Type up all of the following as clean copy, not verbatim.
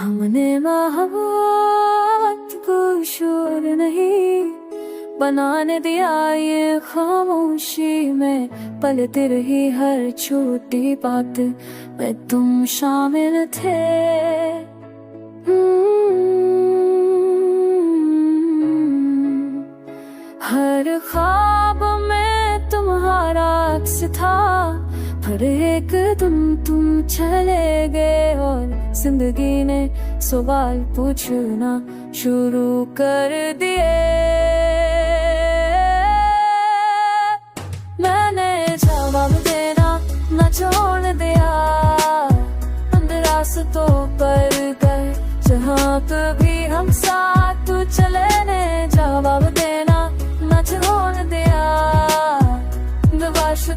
हमने मोहब्बत को शोर नहीं बनाने दिया, ये खामोशी में पलती रही हर छोटी बात में तुम शामिल थे। हर ख्वाब में तुम्हारा अक्स था, पर एक दिन तुम चले गए और जिंदगी ने सवाल पूछना शुरू कर दिए। मैंने जवाब देना न छोड़ दिया, अंदर रास्तों पर गए जहाँ कभी हम साथ चले ने जवाब देना न छोड़ दिया,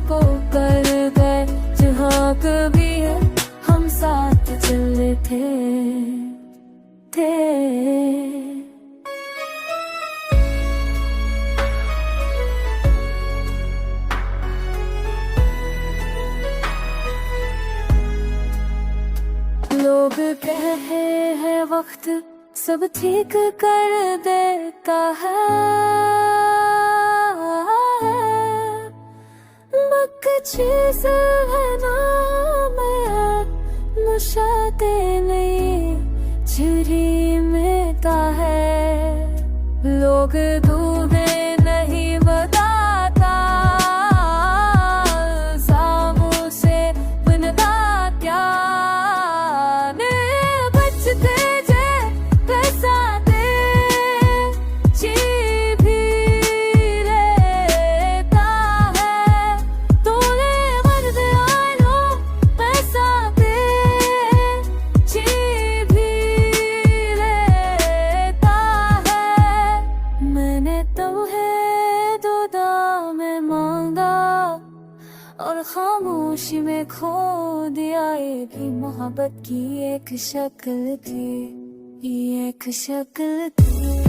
को कर गए जहाँ कभी हम साथ चले थे। लोग कहे हैं वक्त सब ठीक कर देता है, चीज़ है ना मैं नशाते नहीं छुरी में का है। लोग दूबे नहीं बताता सामों से बनता क्या बचते जे पैसा दे जी भी लेता है। तो और खामोशी में खो दिया, ये भी मोहब्बत की एक शक्ल थी, ये एक शक्ल थी।